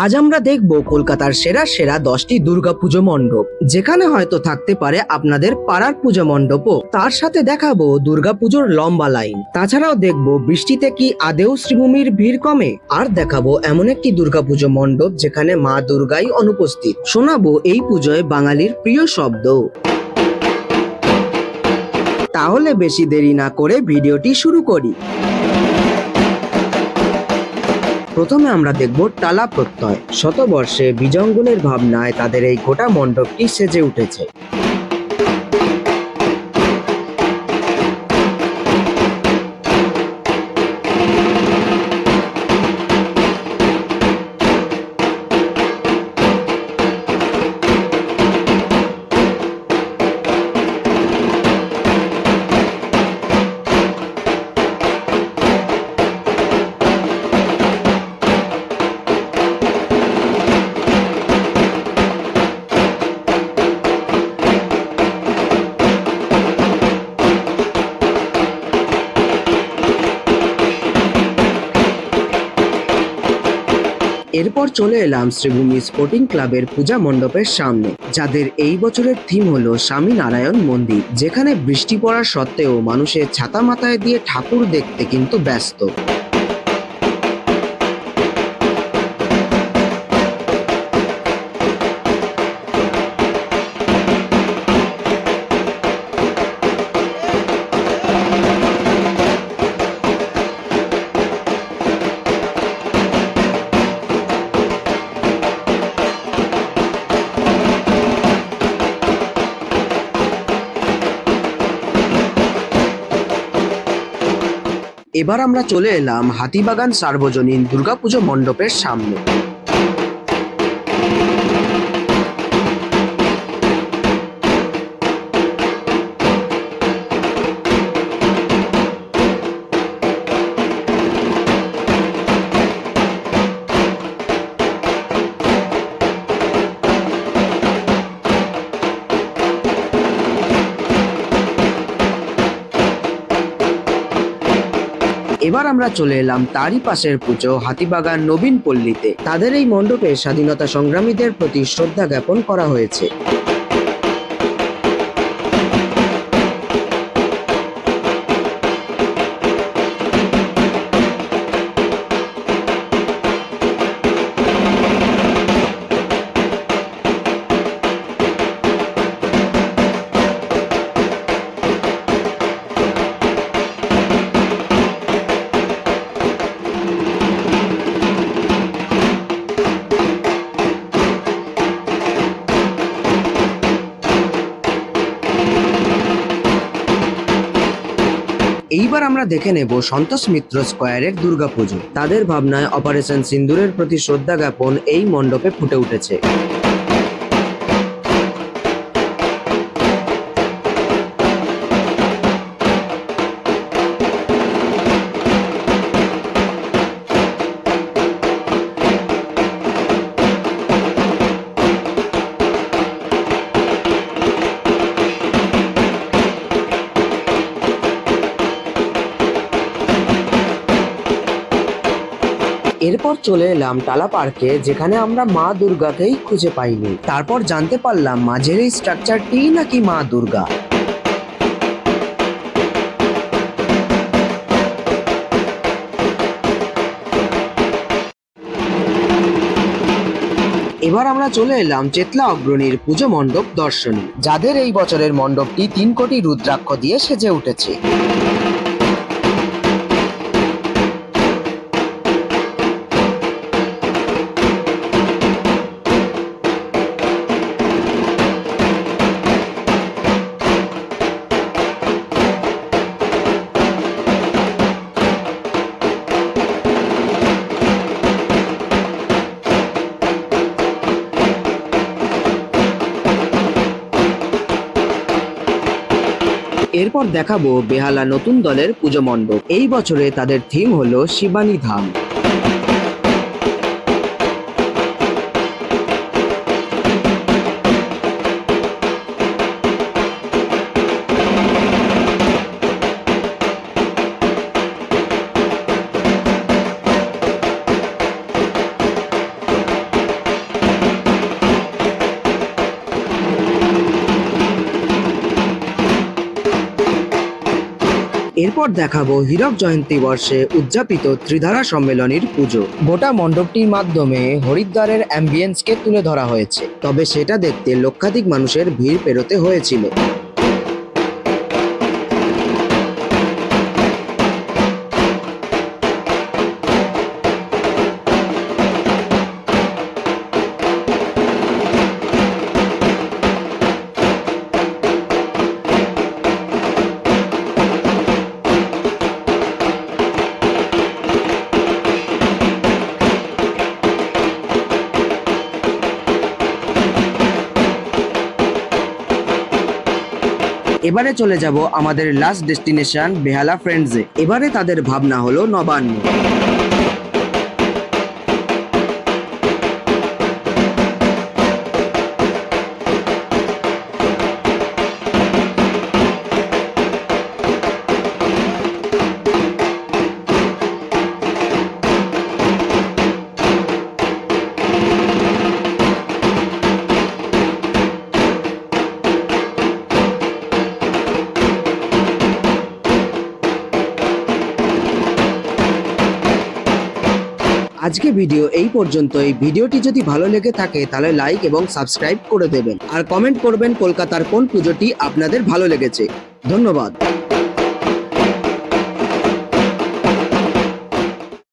আজ আমরা দেখব কলকাতার সেরা সেরা 10টি দুর্গাপুজো মণ্ডপ, যেখানে হয়তো থাকতে পারে আপনাদের পাড়ার পুজো মণ্ডপও। তার সাথে দেখাবো দুর্গাপুজোর লম্বা লাইন। তাছাড়াও দেখব বৃষ্টিতে কি আদেও শ্রীভূমির ভিড় কমে। আর দেখাবো এমন একটি দুর্গাপুজো মণ্ডপ যেখানে মা দুর্গাই অনুপস্থিত। শোনাবো এই পুজোয় বাঙালির প্রিয় শব্দ। তাহলে বেশি দেরি না করে ভিডিওটি শুরু করি। প্রথমে আমরা দেখব টালা প্রত্যয়। শতবর্ষে বিজঙ্গলের ভাবনায় তাদের এই গোটা মণ্ডপটি সেজে উঠেছে। এরপর চলে এলাম শ্রীভূমি স্পোর্টিং ক্লাবের পূজা মণ্ডপের সামনে, যাদের এই বছরের থিম হলো স্বামী নারায়ণ মন্দির, যেখানে বৃষ্টি পড়ার সত্ত্বেও মানুষের ছাতা মাথায় দিয়ে ঠাকুর দেখতে কিন্তু ব্যস্ত। এবার আমরা চলে এলাম হাতিবাগান সার্বজনীন দুর্গাপুজো মণ্ডপের সামনে। এবার আমরা চলে এলাম তারই পাশের পুজো হাতিবাগান নবীন পল্লীতে। তাদের এই মণ্ডপে স্বাধীনতা সংগ্রামীদের প্রতি শ্রদ্ধা জ্ঞাপন করা হয়েছে। এইবার আমরা দেখে নেব সন্তোষ মিত্র স্কয়ারের দুর্গাপুজো। তাদের ভাবনায় অপারেশন সিন্দুরের প্রতি শ্রদ্ধা জ্ঞাপন এই মণ্ডপে ফুটে উঠেছে। এরপর চলে এলাম টালা পার্কে, যেখানে আমরা মা দুর্গাকেই খুঁজে পাইনি। তারপর জানতে পারলাম মাঝের এই স্ট্রাকচারটি নাকি মা দুর্গা। এবার আমরা চলে এলাম চেতলা অগ্রণীর পুজো মণ্ডপ দর্শনী, যাদের এই বছরের মণ্ডপটি 3 কোটি রুদ্রাক্ষ দিয়ে সেজে উঠেছে। এরপর দেখাবো বেহালা নতুন দলের পুজো মণ্ডপ। এই বছরে তাদের থিম হলো শিবানী ধাম। এরপর দেখাবো হীরক জয়ন্তী বর্ষে উদযাপিত ত্রিধারা সম্মেলনীর পুজো। গোটা মণ্ডপটির মাধ্যমে হরিদ্বারের অ্যাম্বিয়েন্সকে তুলে ধরা হয়েছে, তবে সেটা দেখতে লক্ষাধিক মানুষের ভিড় পেরোতে হয়েছিল। এবারে চলে যাব আমাদের লাস্ট ডেস্টিনেশন বেহালা ফ্রেন্ডসে। এবারে তাদের ভাবনা হলো নবান্ন। আজকে ভিডিও এই পর্যন্তই। ভিডিওটি যদি ভালো লেগে থাকে তাহলে লাইক এবং সাবস্ক্রাইব করে দেবেন, আর কমেন্ট করবেন কলকাতার কোন পুজোটি আপনাদের ভালো লেগেছে। ধন্যবাদ।